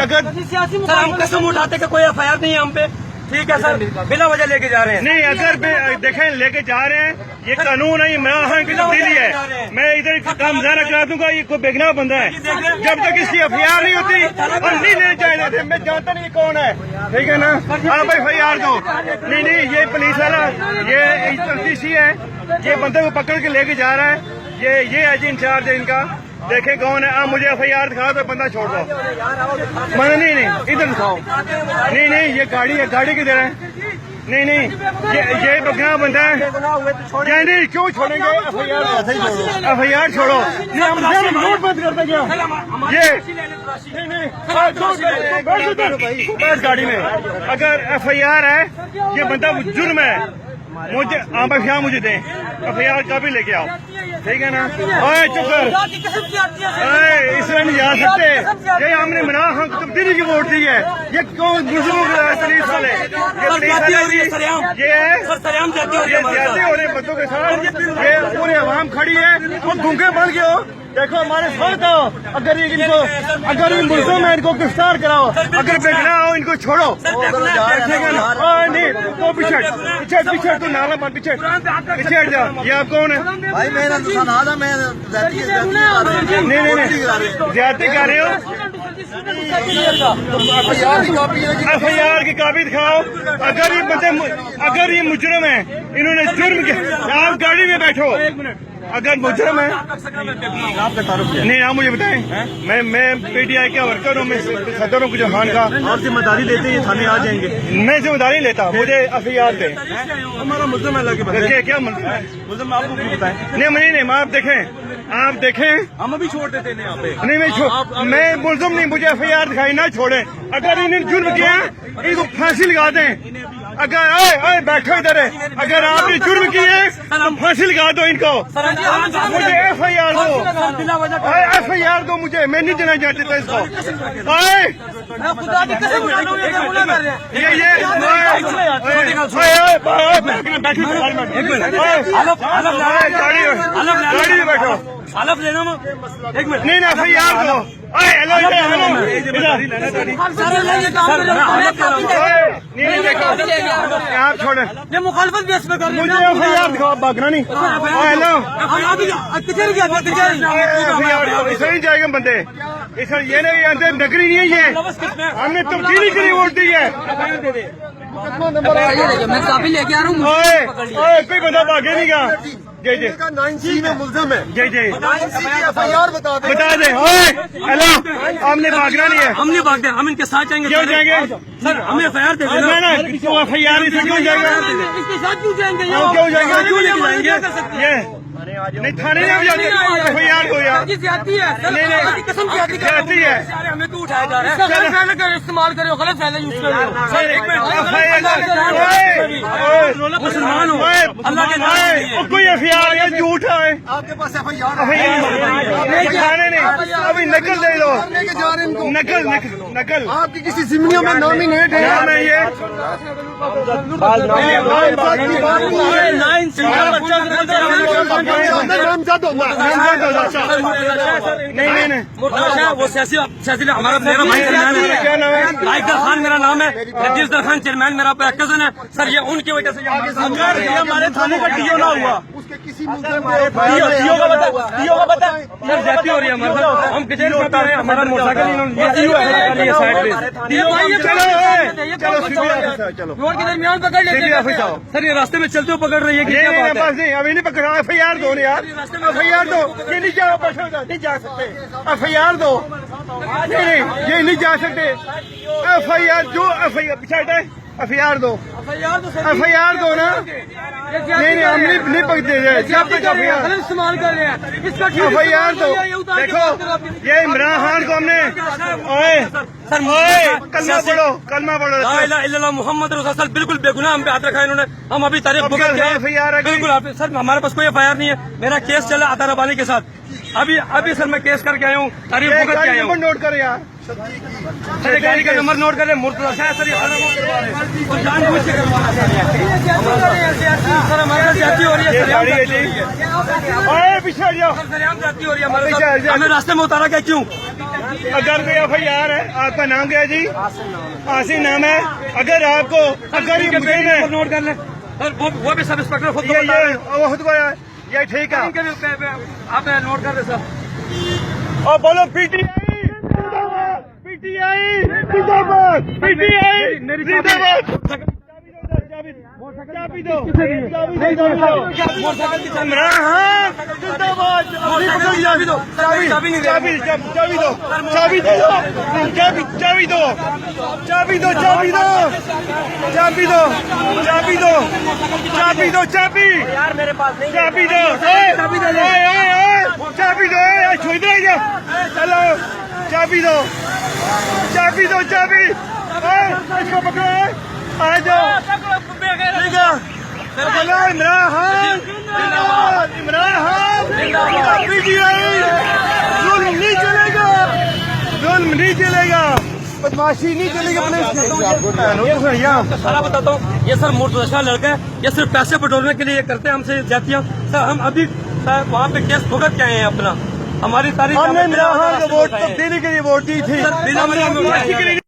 अगर सर हम कसम उठाते कि कोई FIR नहीं है हम पे, ठीक है सर, बिना वजह लेके जा रहे हैं। नहीं, अगर देखें लेके जा रहे हैं, ये कानून है, इमरान की तब्दीली है। मैं इधर काम ज़्यादा करा दूंगा, ये कोई बेगना बंदा है। जब तक इसकी FIR नहीं होती और नहीं लेने चाहिए, मैं जानता नहीं कौन है, ठीक है ना। हाँ भाई FIR दो। नहीं नहीं, ये पुलिस वाला, ये तफ्तीशी है, ये बंदे को पकड़ के लेके जा रहा है, ये है इंचार्ज है इनका। देखे कौन है। आप मुझे FIR दिखाओ तो बंदा छोड़ दो। मैंने नहीं इधर दिखाओ। नहीं नहीं, ये गाड़ी है, गाड़ी किधर है? नहीं नहीं, ये बगना बंदा है। नहीं क्यों छोड़ेंगे? FIR छोड़ो। नहीं हम नोट बंद करते क्या? ये नहीं बैठ गाड़ी में। अगर FIR है, ये बंदा जुर्म है, मुझे FIR मुझे दें, FIR का भी लेके आओ, ठीक है ना। ओए चुप कर, इसमें नहीं जा सकते। ये हमने मना तब्दीली की वोट दी है। ये कौन मुस्लिमों के पुलिस वाले, ये ज्यादा हो रहे बच्चों के साथ। ये पूरे आवाम खड़ी है, वो भूखे बन गए हो। देखो हमारे साथ आओ, अगर इन मुल्कों में इनको गिरफ्तार कराओ, अगर बेगना हो इनको छोड़ो, ठीक है ना। नहीं तो पिछड़ तो नाला मत पिछड़ जाओ। ये आप कौन है भाई? मेरा मैं नहीं ज्यादा कर रहे हो। FIR की कॉपी दिखाओ। अगर ये मुजरम है, इन्होंने जुर्म किया, आप गाड़ी में बैठो। अगर मुजरम है, आपका तारुफ नहीं, आप मुझे बताएं। मैं PTI का वर्कर हूँ, मैं सदर हूँ जहान का। आप जिम्मेदारी लेते हैं, थाने आ जाएंगे। मैं जिम्मेदारी लेता, मुझे FIR दे। हमारा मुल्ज़िम है, क्या मुल्ज़िम आपको बताएं। नहीं, आप देखें, हम अभी छोड़ देते हैं यहाँ पे। नहीं मैं मुल्ज़िम नहीं, मुझे FIR दिखाई ना छोड़े। अगर इन्होंने जुर्म किया, इनको फांसी लगा दें। अगर बैठो इधर है, अगर आपने जुर्म किए तो फांसी लगा दो इनको। मुझे FIR दो, FIR दो मुझे। मैं नहीं देना चाहता था इसको। गाड़ी में बैठो, हलफ लेना। एक मिनट, नहीं FIR दो। आप छोड़े, मुखालफत भी इसमें कर मुझे FIR दिखाओ, भागना नहीं। हेलो, इसे नहीं जाएगा बंदे, इसे ये नहीं अंदर नगरी नहीं है। ये हमने तब्दीली के लिए वोट दी है। मैं काफी लेके आ रहा हूँ। कोई बंदा भागे नहीं का। जी 9C में मुल्ज़िम है। जी 9C FIR बता दे। हेलो, हमने भागना नहीं है। हम नहीं भागते, हम इनके साथ जाएंगे। क्यों जाएंगे सर? हमें FIR दे देना। FIR से क्यों जाएगा? इसके साथ क्यों जाएंगे? क्यों जाएंगे? क्यों लेके जाएंगे? ये नहीं, थाने में जाते। FIR को यार नहीं कसम की जाती है। हमें क्यों उठाया जा रहा है? इस्तेमाल करो, गलत फैला यूज करो। मुसलमान हो, अल्लाह के नाम। कोई FIR है, झूठ है। आपके पास FIR थाने नहीं, अभी नकल दे दो। नकल आपकी किसी जिम्मेदारी में नॉमिनेट है। नाम है ये। नहीं वो सियासी हमारा मेरा भाई लाइकदर खान मेरा नाम है, रजीजदर खान चेयरमैन मेरा कजन है सर। ये उनकी वजह से हमारे थाने का DO ना हुआ, उसके किसी DO का बता सर जाती हो रही है हमारे साथ। हम किचन करते हैं, हमारा मोटरसाइकिल चलो रोड के दरमियान पकड़ लेते हैं सर। ये रास्ते में चलते हुए पकड़ रही है। अभी नहीं पकड़ा। FIR दो यार, FIR दो। ये नहीं जा सकते। FIR दो। नहीं ये नहीं जा सकते। FIR जो FIR FIR दो ना। नहीं हम नहीं पकड़ते। इस्तेमाल कर रहे हैं इसका। FIR दो। देखो ये इमरान खान को हमने कलमा पढ़ो मोहम्मद रसूल बिल्कुल बेगुनाह हम पे हाथ रखा है इन्होंने। हम अभी तारीख बिल्कुल सर हमारे पास कोई FIR नहीं है। मेरा केस चला अता रबानी के साथ। अभी सर मैं केस करके आया हूँ, तारीख भुगत के आया हूँ। नोट कर यार, सर गाड़ी का नंबर नोट करें। मुर्तजा सर जानबूझ के करवाना सर हमारे साथ जाती हो रही है। पिछड़ जाओ, जाती हो रही है हमारे साथ। हमें रास्ते में उतारा क्या क्यों? अगर कोई FIR है, आपका नाम क्या है जी? आसिम नाम है। अगर आपको अगर ये मुझे में नोट कर ले सर, वो भी सब इंस्पेक्टर खुद ये ठीक है। आप नोट कर ले सर। और बोलो PTI जिंदाबाद, PTI जिंदाबाद। चाबी दो, इमरान जिंदाबाद। चाबी दो, चाबी नहीं चाबी दो, चाबी दो, चाबी दो, चाबी दो, चाबी दो, चाबी दो, चाबी दो, चाबी दो, चाबी दो, चाबी यार मेरे पास नहीं चाबी दो, चाबी दो, चाबी दो, छुई दो, चलो चाबी दो, चाबी दो, चाबी इसको पकड़ो, आ जाओ। ठीक है, चलो इमरान PTI जुल्म नहीं चलेगा, जुल्म नहीं चलेगा, बदमाशी नहीं चलेगी। सारा बताता हूँ, ये सर मुर्तजा लड़का है, ये सिर्फ पैसे बटोरने के लिए ये करते हैं हमसे जातियाँ। सर हम अभी वहाँ पे केस भुगत के आए हैं अपना, हमारी तारीख हमने इमरान खान को वोट तब्दीली के लिए वोट दी थी। सर बिना